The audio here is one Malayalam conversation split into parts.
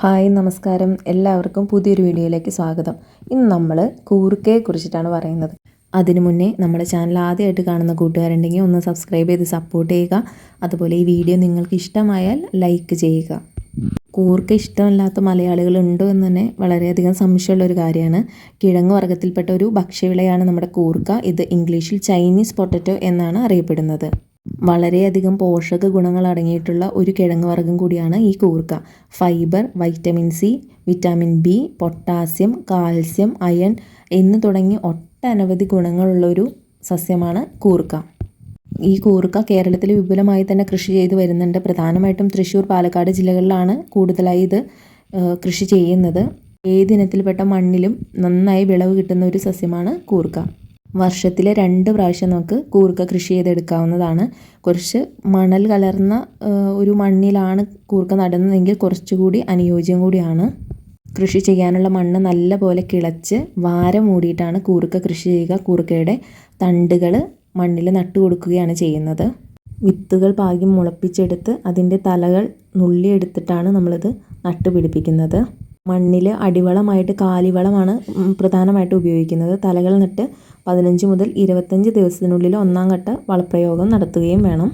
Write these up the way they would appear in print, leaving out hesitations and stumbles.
ഹായ് നമസ്കാരം, എല്ലാവർക്കും പുതിയൊരു വീഡിയോയിലേക്ക് സ്വാഗതം. ഇന്ന് നമ്മൾ കൂർക്കയെ കുറിച്ചിട്ടാണ് പറയുന്നത്. അതിനു മുന്നേ നമ്മുടെ ചാനൽ ആദ്യമായിട്ട് കാണുന്ന കൂട്ടുകാരുണ്ടെങ്കിൽ ഒന്ന് സബ്സ്ക്രൈബ് ചെയ്ത് സപ്പോർട്ട് ചെയ്യുക. അതുപോലെ ഈ വീഡിയോ നിങ്ങൾക്ക് ഇഷ്ടമായാൽ ലൈക്ക് ചെയ്യുക. കൂർക്ക ഇഷ്ടമല്ലാത്ത മലയാളികൾ ഉണ്ടോ എന്ന് തന്നെ വളരെയധികം സംശയമുള്ളൊരു കാര്യമാണ്. കിഴങ്ങ് വർഗ്ഗത്തിൽപ്പെട്ട ഒരു ഭക്ഷ്യവിളയാണ് നമ്മുടെ കൂർക്ക. ഇത് ഇംഗ്ലീഷിൽ ചൈനീസ് പൊട്ടറ്റോ എന്നാണ് അറിയപ്പെടുന്നത്. വളരെയധികം പോഷക ഗുണങ്ങൾ അടങ്ങിയിട്ടുള്ള ഒരു കിഴങ്ങ് വർഗ്ഗം കൂടിയാണ് ഈ കൂർക്ക. Fibre, vitamin C, vitamin B, potassium, calcium, iron എന്ന് തുടങ്ങി ഒട്ടനവധി ഗുണങ്ങളുള്ളൊരു സസ്യമാണ് കൂർക്ക. ഈ കൂർക്ക കേരളത്തിൽ വിപുലമായി തന്നെ കൃഷി ചെയ്തു വരുന്നുണ്ട്. പ്രധാനമായിട്ടും തൃശ്ശൂർ, പാലക്കാട് ജില്ലകളിലാണ് കൂടുതലായി ഇത് കൃഷി ചെയ്യുന്നത്. ഏതിനത്തിൽപ്പെട്ട മണ്ണിലും നന്നായി വിളവ് കിട്ടുന്ന ഒരു സസ്യമാണ് കൂർക്ക. വർഷത്തിലെ 2 പ്രാവശ്യം നമുക്ക് കൂർക്ക കൃഷി ചെയ്തെടുക്കാവുന്നതാണ്. കുറച്ച് മണൽ കലർന്ന ഒരു മണ്ണിലാണ് കൂർക്ക നടുന്നതെങ്കിൽ കുറച്ചുകൂടി അനുയോജ്യം കൂടിയാണ്. കൃഷി ചെയ്യാനുള്ള മണ്ണ് നല്ല പോലെ കിളച്ച് വാരം മൂടിയിട്ടാണ് കൂർക്ക കൃഷി ചെയ്യുക. കൂർക്കയുടെ തണ്ടുകൾ മണ്ണിൽ നട്ടു കൊടുക്കുകയാണ് ചെയ്യുന്നത്. വിത്തുകൾ പാകി മുളപ്പിച്ചെടുത്ത് അതിൻ്റെ തലകൾ നുള്ളിയെടുത്തിട്ടാണ് നമ്മളിത് നട്ടുപിടിപ്പിക്കുന്നത്. മണ്ണിൽ അടിവളമായിട്ട് കാലിവളമാണ് പ്രധാനമായിട്ട് ഉപയോഗിക്കുന്നത്. തലകൾ നട്ട് 15 മുതൽ 25 ദിവസത്തിനുള്ളിൽ 1-ാം ഘട്ട വളപ്രയോഗം നടത്തുകയും വേണം.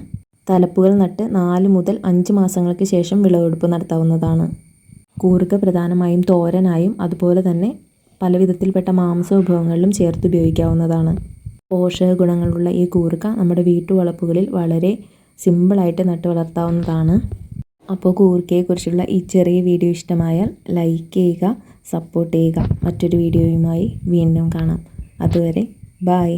തലപ്പുകൾ നട്ട് 4 മുതൽ 5 മാസങ്ങൾക്ക് ശേഷം വിളവെടുപ്പ് നടത്താവുന്നതാണ്. കൂർക്ക പ്രധാനമായും തോരനായും അതുപോലെ തന്നെ പല വിധത്തിൽപ്പെട്ട മാംസ വിഭവങ്ങളിലും ചേർത്ത് ഉപയോഗിക്കാവുന്നതാണ്. പോഷക ഗുണങ്ങളുള്ള ഈ കൂർക്ക നമ്മുടെ വീട്ടുവളപ്പുകളിൽ വളരെ സിമ്പിളായിട്ട് നട്ടു വളർത്താവുന്നതാണ്. അപ്പോൾ കൂർക്കയെക്കുറിച്ചുള്ള ഈ ചെറിയ വീഡിയോ ഇഷ്ടമായാൽ ലൈക്ക് ചെയ്യുക, സപ്പോർട്ട് ചെയ്യുക. മറ്റൊരു വീഡിയോയുമായി വീണ്ടും കാണാം. അതുവരെ ബൈ.